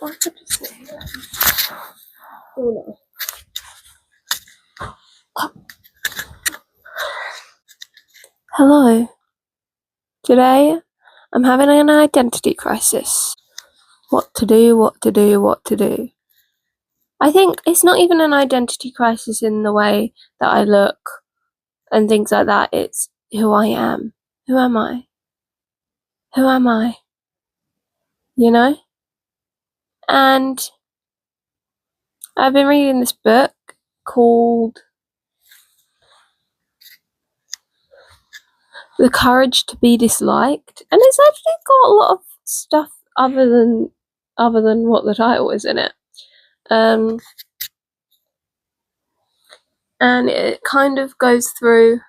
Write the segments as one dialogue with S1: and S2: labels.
S1: What could you say? Oh no. Hello. Today, I'm having an identity crisis. What to do. I think it's not even an identity crisis in the way that I look and things like that. It's who I am. Who am I? Who am I? You know? And I've been reading this book called The Courage to Be Disliked, and it's actually got a lot of stuff other than what the title is in it. And it kind of goes through.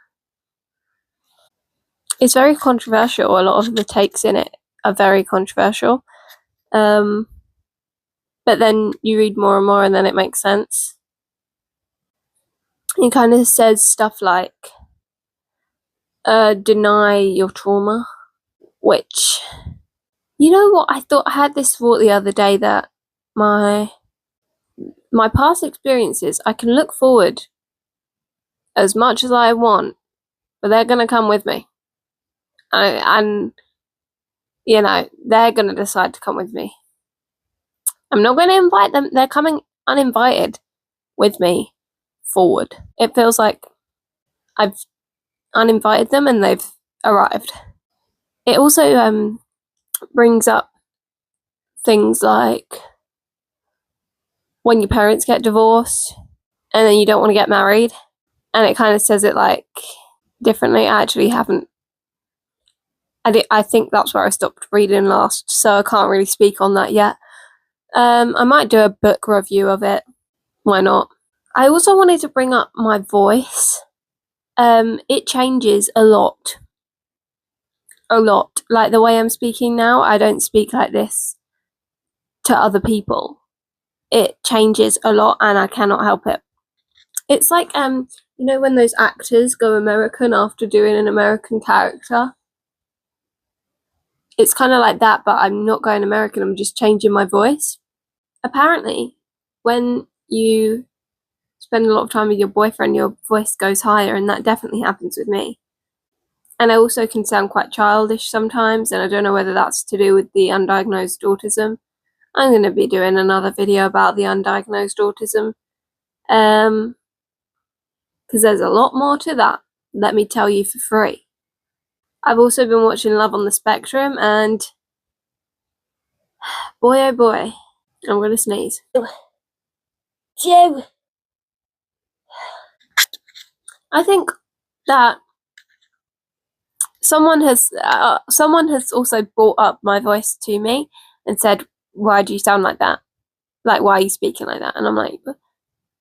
S1: It's very controversial. A lot of the takes in it are very controversial. But then you read more and more, and then it makes sense. It kind of says stuff like, deny your trauma, which, you know what, I had this thought the other day that my past experiences, I can look forward as much as I want, but they're going to come with me. And, you know, they're going to decide to come with me. I'm not going to invite them. They're coming uninvited with me forward. It feels like I've uninvited them and they've arrived. It also brings up things like when your parents get divorced and then you don't want to get married, and it kind of says it like differently. I actually haven't. I think that's where I stopped reading last, so I can't really speak on that yet. I might do a book review of it. Why not? I also wanted to bring up my voice. It changes a lot. Like the way I'm speaking now, I don't speak like this to other people. It changes a lot and I cannot help it. It's like, you know, when those actors go American after doing an American character? It's kind of like that, but I'm not going American, I'm just changing my voice. Apparently, when you spend a lot of time with your boyfriend, your voice goes higher, and that definitely happens with me. And I also can sound quite childish sometimes, and I don't know whether that's to do with the undiagnosed autism. I'm going to be doing another video about the undiagnosed autism, because there's a lot more to that, let me tell you for free. I've also been watching Love on the Spectrum, and boy oh boy, I'm going to sneeze. Joe! I think that someone has also brought up my voice to me and said, why do you sound like that? Like, why are you speaking like that? And I'm like,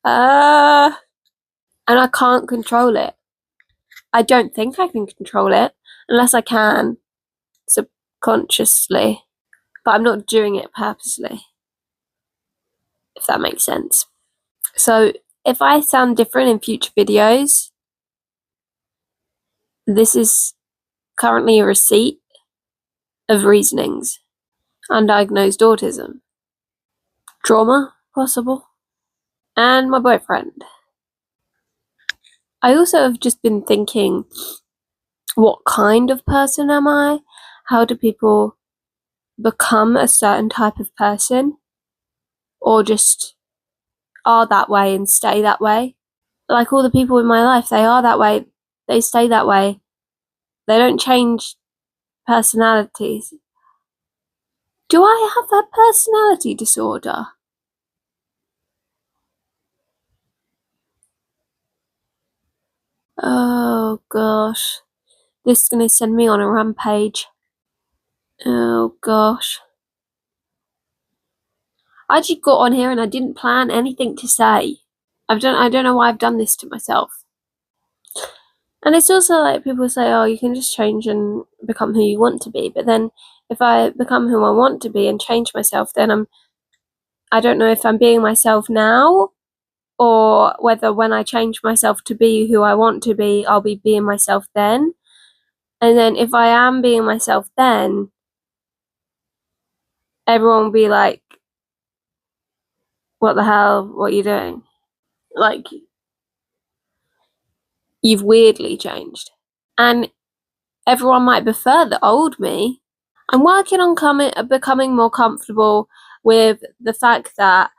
S1: and I can't control it. I don't think I can control it, unless I can subconsciously, but I'm not doing it purposely, if that makes sense. So if I sound different in future videos, this is currently a receipt of reasonings. Undiagnosed autism. Trauma, possible. And my boyfriend. I also have just been thinking, what kind of person am I? How do people become a certain type of person? Or just are that way and stay that way? Like all the people in my life, they are that way. They stay that way. They don't change personalities. Do I have a personality disorder? Oh gosh. This is going to send me on a rampage. Oh gosh. I actually got on here and I didn't plan anything to say. I don't know why I've done this to myself. And it's also like people say, oh, you can just change and become who you want to be. But then if I become who I want to be and change myself, then I don't know if I'm being myself now, or whether when I change myself to be who I want to be, I'll be being myself then. And then if I am being myself then, everyone will be like, what the hell, what are you doing? Like, you've weirdly changed. And everyone might prefer the old me. I'm working on becoming more comfortable with the fact that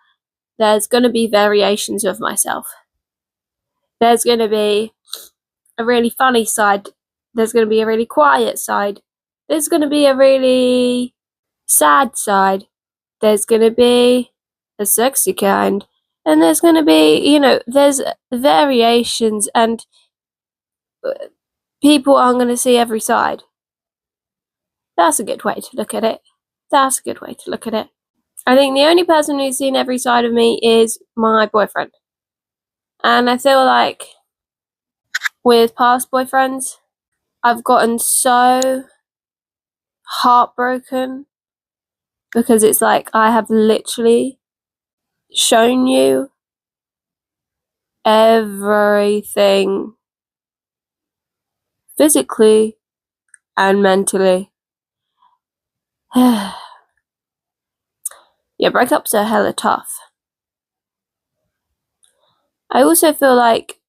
S1: there's going to be variations of myself. There's going to be a really funny side. There's going to be a really quiet side. There's going to be a really sad side. There's going to be a sexy kind. And there's going to be, there's variations, and people aren't going to see every side. That's a good way to look at it. That's a good way to look at it. I think the only person who's seen every side of me is my boyfriend. And I feel like with past boyfriends, I've gotten so heartbroken because it's like I have literally shown you everything physically and mentally. Yeah, breakups are hella tough. I also feel like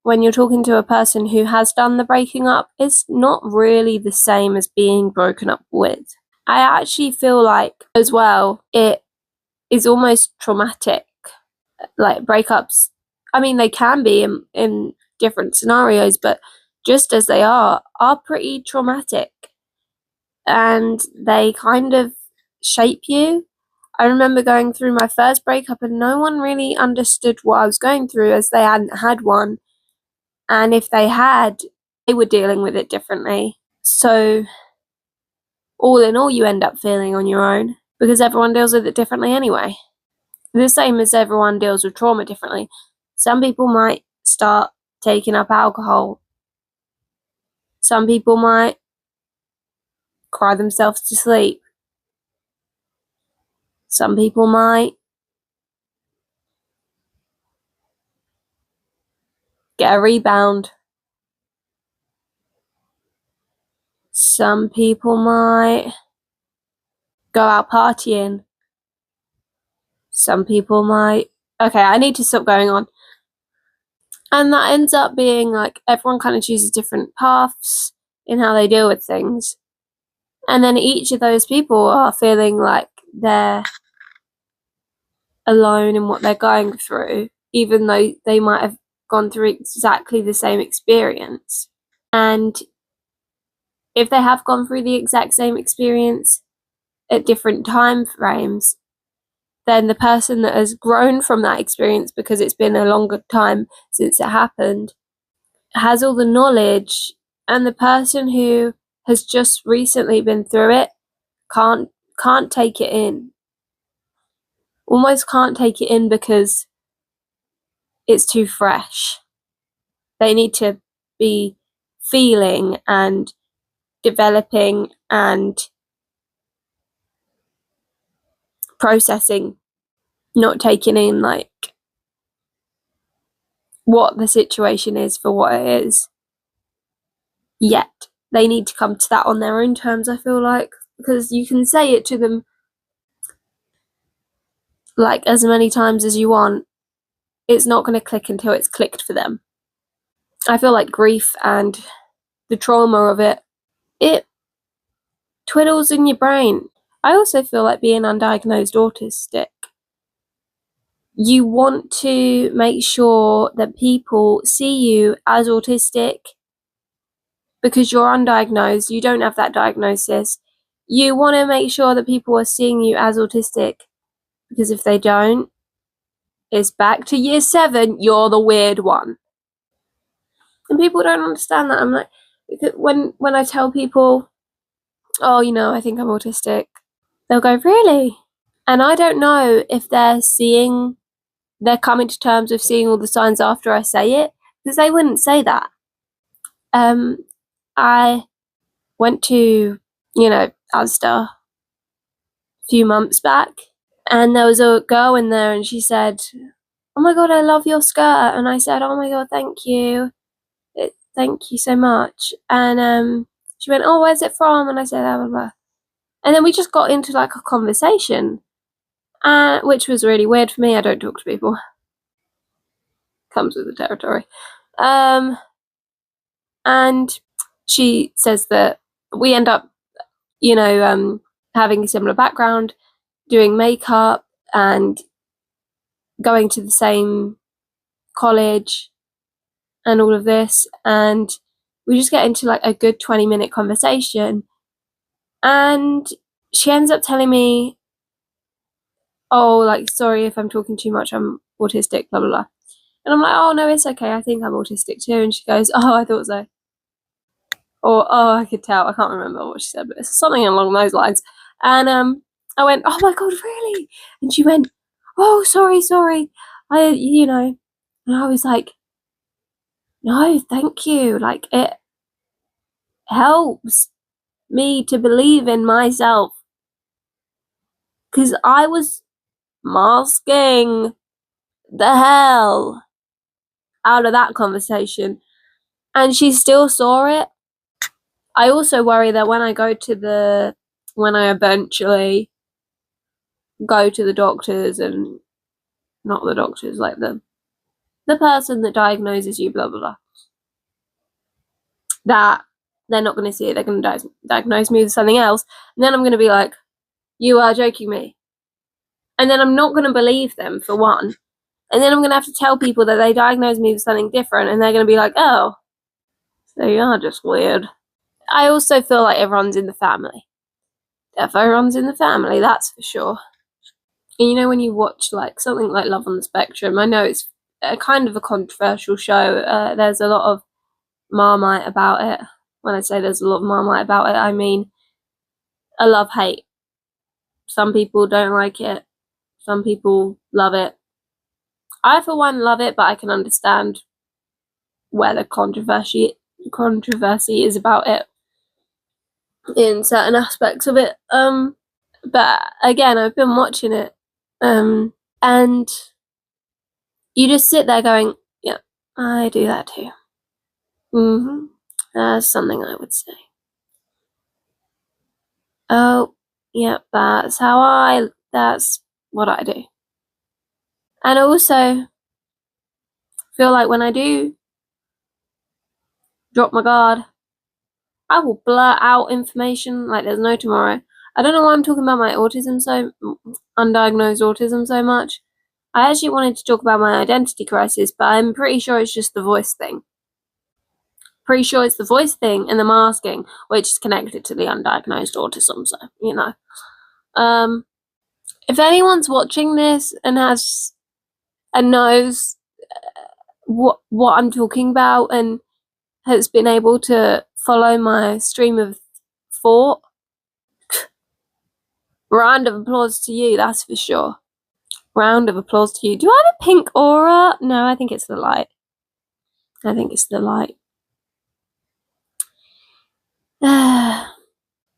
S1: when you're talking to a person who has done the breaking up, it's not really the same as being broken up with. I actually feel like, as well, it is almost traumatic. Like, breakups, I mean, they can be in different scenarios, but just as they are pretty traumatic. And they kind of shape you. I remember going through my first breakup and no one really understood what I was going through, as they hadn't had one. And if they had, they were dealing with it differently. So, all in all, you end up feeling on your own because everyone deals with it differently anyway. The same as everyone deals with trauma differently. Some people might start taking up alcohol. Some people might cry themselves to sleep. Some people might get a rebound. Some people might go out partying. Some people might... Okay, I need to stop going on. And that ends up being like everyone kind of chooses different paths in how they deal with things. And then each of those people are feeling like they're alone in what they're going through, even though they might have gone through exactly the same experience. And if they have gone through the exact same experience at different time frames, then the person that has grown from that experience, because it's been a longer time since it happened, has all the knowledge, and the person who has just recently been through it can't take it in. Almost can't take it in because it's too fresh. They need to be feeling and developing and processing, not taking in like what the situation is for what it is yet. They need to come to that on their own terms, I feel like, because you can say it to them like as many times as you want. It's not going to click until it's clicked for them. I feel like grief and the trauma of it twiddles in your brain. I also feel like being undiagnosed autistic, you want to make sure that people see you as autistic because you're undiagnosed, you don't have that diagnosis. You want to make sure that people are seeing you as autistic because if they don't, it's back to year 7, you're the weird one. And people don't understand that. I'm like, when I tell people, oh, I think I'm autistic, they'll go, really? And I don't know if they're coming to terms with seeing all the signs after I say it, because they wouldn't say that. I went to, Asda a few months back, and there was a girl in there, and she said, oh my god, I love your skirt. And I said, oh my god, thank you. Thank you so much. And she went, oh, where's it from? And I said, blah, blah, blah. And then we just got into like a conversation. which was really weird for me. I don't talk to people. Comes with the territory. And she says that we end up, having a similar background, doing makeup and going to the same college and all of this, and we just get into like a good 20-minute conversation, and she ends up telling me, oh, like, sorry if I'm talking too much, I'm autistic, blah blah blah. And I'm like, oh no, it's okay, I think I'm autistic too. And she goes, oh, I thought so. Or, oh, I could tell. I can't remember what she said, but it's something along those lines. And I went, oh my god, really? And she went, oh, sorry, and I was like, no, thank you, like, it helps me to believe in myself, because I was masking the hell out of that conversation, and she still saw it. I also worry that when I eventually go to the doctors, and not the doctors, like the person that diagnoses you, blah blah blah, that they're not going to see it, they're going to diagnose me with something else, and then I'm going to be like, you are joking me, and then I'm not going to believe them, for one, and then I'm going to have to tell people that they diagnosed me with something different, and they're going to be like, oh, so you're just weird. I also feel like everyone's in the family. Everyone's in the family, that's for sure. And when you watch like something like Love on the Spectrum, I know it's a kind of a controversial show. There's a lot of Marmite about it. When I say there's a lot of Marmite about it, I mean a love-hate. Some people don't like it. Some people love it. I, for one, love it, but I can understand where the controversy is about it in certain aspects of it. But again, I've been watching it, and you just sit there going, yeah, I do that too. That's something I would say. Oh, yeah, that's what I do. And I also feel like when I do drop my guard, I will blurt out information like there's no tomorrow. I don't know why I'm talking about my undiagnosed autism so much. I actually wanted to talk about my identity crisis, but I'm pretty sure it's just the voice thing. Pretty sure it's the voice thing and the masking, which is connected to the undiagnosed autism, so, if anyone's watching this and knows what I'm talking about and has been able to follow my stream of thought, round of applause to you, that's for sure. Round of applause to you. Do I have a pink aura? No, I think it's the light.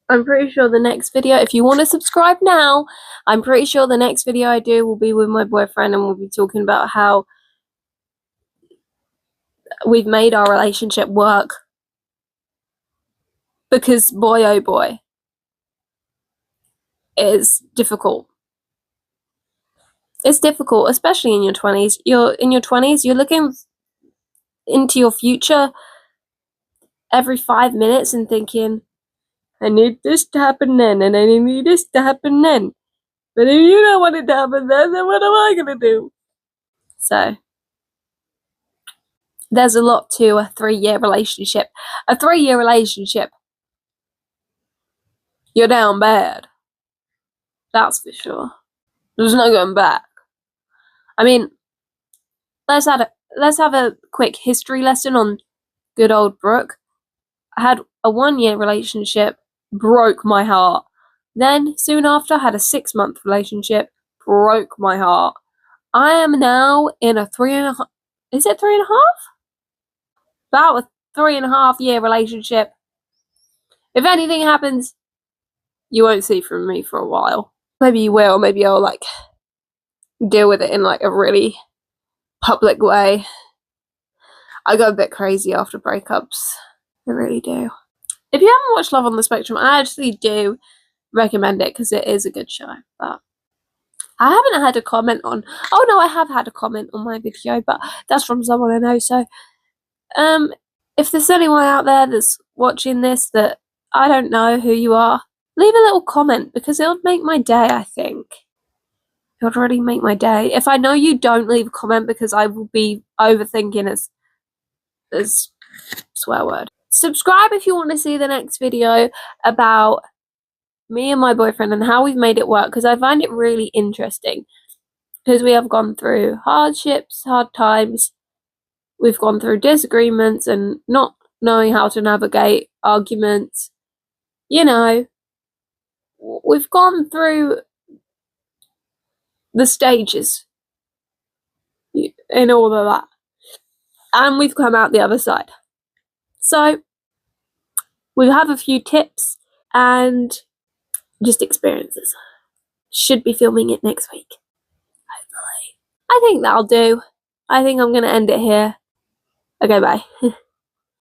S1: I'm pretty sure the next video, if you want to subscribe now, I'm pretty sure the next video I do will be with my boyfriend, and we'll be talking about how we've made our relationship work. Because boy, oh boy, it's difficult. It's difficult, especially in your 20s. You're looking into your future every 5 minutes and thinking, I need this to happen then, and I need this to happen then. But if you don't want it to happen then what am I going to do? So, there's a lot to a 3-year relationship. A 3-year relationship, you're down bad. That's for sure. There's no going back. I mean, let's have a quick history lesson on good old Brooke. I had a 1-year relationship, broke my heart. Then, soon after, had a 6-month relationship, broke my heart. I am now in a 3.5... Is it 3.5? About a 3.5-year relationship. If anything happens, you won't see from me for a while. Maybe you will. Maybe I'll, deal with it in, a really public way. I go a bit crazy after breakups. I really do. If you haven't watched Love on the Spectrum, I actually do recommend it because it is a good show. But I haven't had a comment on. Oh no, I have had a comment on my video, but that's from someone I know. So, if there's anyone out there that's watching this that I don't know who you are, leave a little comment because it would make my day. I think it would really make my day. If I know you don't leave a comment, because I will be overthinking as swear word. Subscribe if you want to see the next video about me and my boyfriend and how we've made it work, because I find it really interesting, because we have gone through hardships, hard times, we've gone through disagreements and not knowing how to navigate arguments, you know, we've gone through the stages in all of that, and we've come out the other side. So we have a few tips and just experiences. Should be filming it next week, hopefully. I think that'll do. I think I'm going to end it here. Okay, bye.